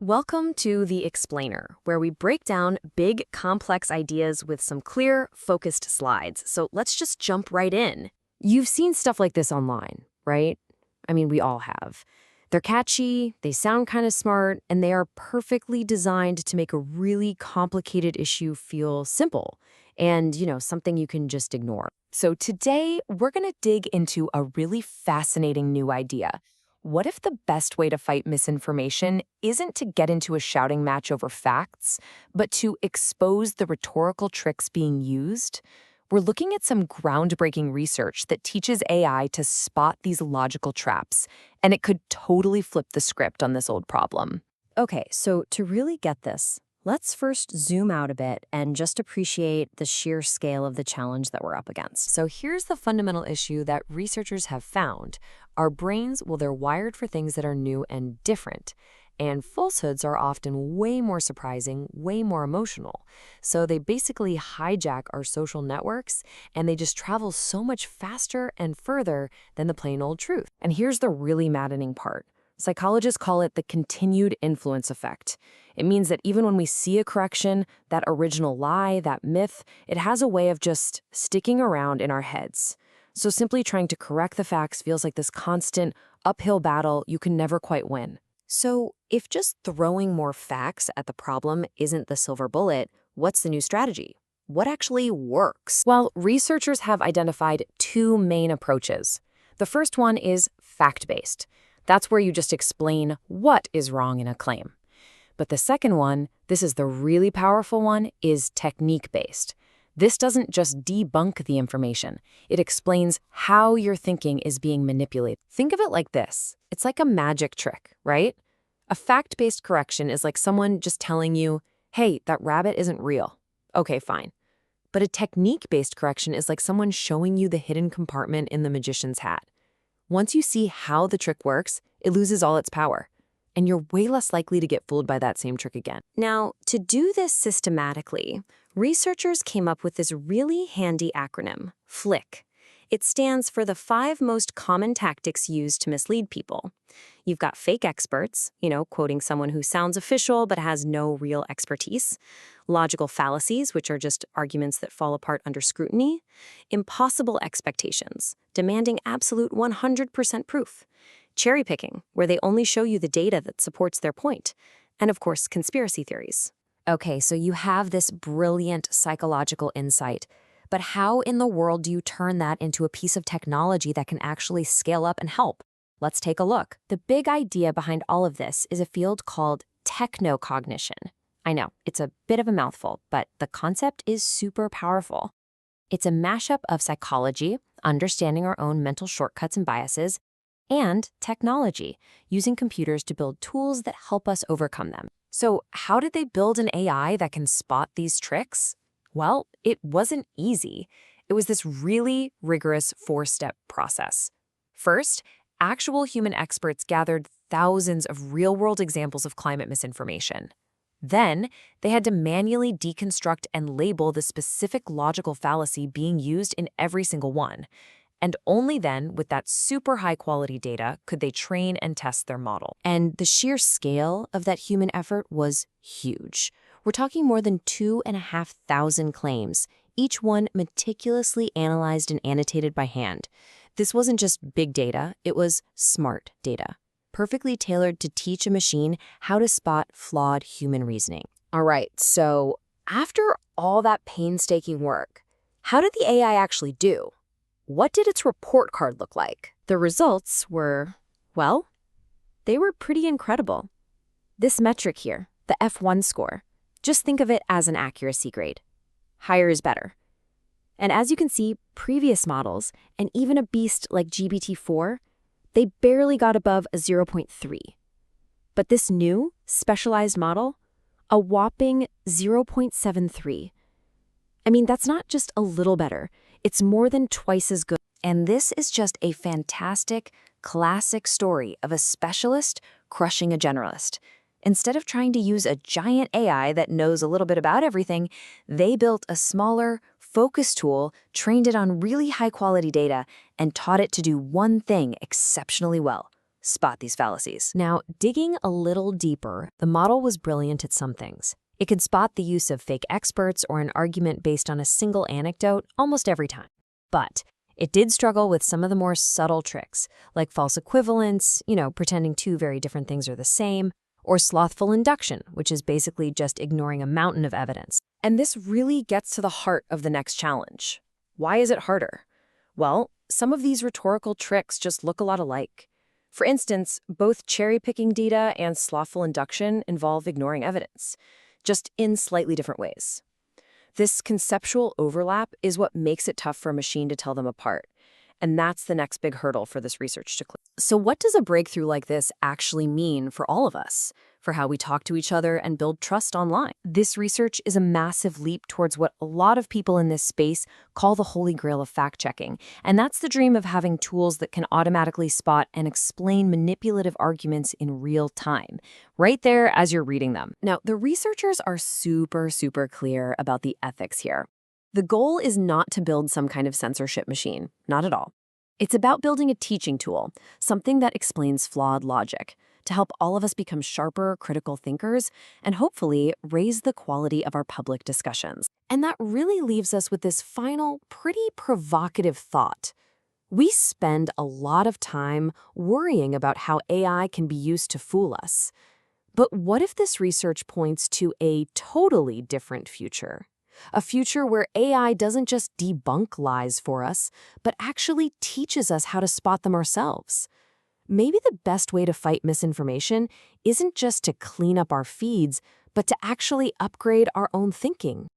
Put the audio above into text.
Welcome to The Explainer, where we break down big, complex ideas with some clear, focused slides. So let's just jump right in. You've seen stuff like this online, right? I mean, we all have. They're catchy, they sound kind of smart, and they are perfectly designed to make a really complicated issue feel simple and, something you can just ignore. So today, we're going to dig into a really fascinating new idea. What if the best way to fight misinformation isn't to get into a shouting match over facts, but to expose the rhetorical tricks being used? We're looking at some groundbreaking research that teaches AI to spot these logical traps, and it could totally flip the script on this old problem. Okay, so to really get this, let's first zoom out a bit and just appreciate the sheer scale of the challenge that we're up against. So here's the fundamental issue that researchers have found. Our brains, well, they're wired for things that are new and different. And falsehoods are often way more surprising, way more emotional. So they basically hijack our social networks, and they just travel so much faster and further than the plain old truth. And here's the really maddening part. Psychologists call it the continued influence effect. It means that even when we see a correction, that original lie, that myth, it has a way of just sticking around in our heads. So simply trying to correct the facts feels like this constant uphill battle you can never quite win. So if just throwing more facts at the problem isn't the silver bullet, what's the new strategy? What actually works? Well, researchers have identified two main approaches. The first one is fact-based. That's where you just explain what is wrong in a claim. But the second one, this is the really powerful one, is technique-based. This doesn't just debunk the information. It explains how your thinking is being manipulated. Think of it like this. It's like a magic trick, right? A fact-based correction is like someone just telling you, hey, that rabbit isn't real. Okay, fine. But a technique-based correction is like someone showing you the hidden compartment in the magician's hat. Once you see how the trick works, it loses all its power. And you're way less likely to get fooled by that same trick again. Now, to do this systematically, researchers came up with this really handy acronym, FLICC. It stands for the 5 most common tactics used to mislead people. You've got fake experts, quoting someone who sounds official but has no real expertise. Logical fallacies, which are just arguments that fall apart under scrutiny. Impossible expectations, demanding absolute 100% proof. Cherry picking, where they only show you the data that supports their point. And of course, conspiracy theories. Okay, so you have this brilliant psychological insight. But how in the world do you turn that into a piece of technology that can actually scale up and help? Let's take a look. The big idea behind all of this is a field called technocognition. I know, it's a bit of a mouthful, but the concept is super powerful. It's a mashup of psychology, understanding our own mental shortcuts and biases, and technology, using computers to build tools that help us overcome them. So how did they build an AI that can spot these tricks? Well, it wasn't easy. It was this really rigorous 4-step process. First, actual human experts gathered thousands of real-world examples of climate misinformation. Then, they had to manually deconstruct and label the specific logical fallacy being used in every single one. And only then, with that super high-quality data, could they train and test their model. And the sheer scale of that human effort was huge. We're talking more than 2,500 claims, each one meticulously analyzed and annotated by hand. This wasn't just big data, it was smart data, perfectly tailored to teach a machine how to spot flawed human reasoning. All right, so after all that painstaking work, how did the AI actually do? What did its report card look like? The results were, well, they were pretty incredible. This metric here, the F1 score, just think of it as an accuracy grade. Higher is better. And as you can see, previous models, and even a beast like GPT-4, they barely got above a 0.3. But this new, specialized model, a whopping 0.73. I mean, that's not just a little better. It's more than twice as good. And this is just a fantastic, classic story of a specialist crushing a generalist. Instead of trying to use a giant AI that knows a little bit about everything, they built a smaller, focused tool, trained it on really high-quality data, and taught it to do one thing exceptionally well: spot these fallacies. Now, digging a little deeper, the model was brilliant at some things. It could spot the use of fake experts or an argument based on a single anecdote almost every time. But it did struggle with some of the more subtle tricks, like false equivalence, pretending two very different things are the same, or slothful induction, which is basically just ignoring a mountain of evidence. And this really gets to the heart of the next challenge. Why is it harder? Well, some of these rhetorical tricks just look a lot alike. For instance, both cherry-picking data and slothful induction involve ignoring evidence, just in slightly different ways. This conceptual overlap is what makes it tough for a machine to tell them apart. And that's the next big hurdle for this research to clear. So what does a breakthrough like this actually mean for all of us, for how we talk to each other and build trust online? This research is a massive leap towards what a lot of people in this space call the holy grail of fact-checking. And that's the dream of having tools that can automatically spot and explain manipulative arguments in real time, right there as you're reading them. Now, the researchers are super clear about the ethics here. The goal is not to build some kind of censorship machine, not at all. It's about building a teaching tool, something that explains flawed logic, to help all of us become sharper, critical thinkers, and hopefully raise the quality of our public discussions. And that really leaves us with this final, pretty provocative thought. We spend a lot of time worrying about how AI can be used to fool us. But what if this research points to a totally different future? A future where AI doesn't just debunk lies for us, but actually teaches us how to spot them ourselves. Maybe the best way to fight misinformation isn't just to clean up our feeds, but to actually upgrade our own thinking.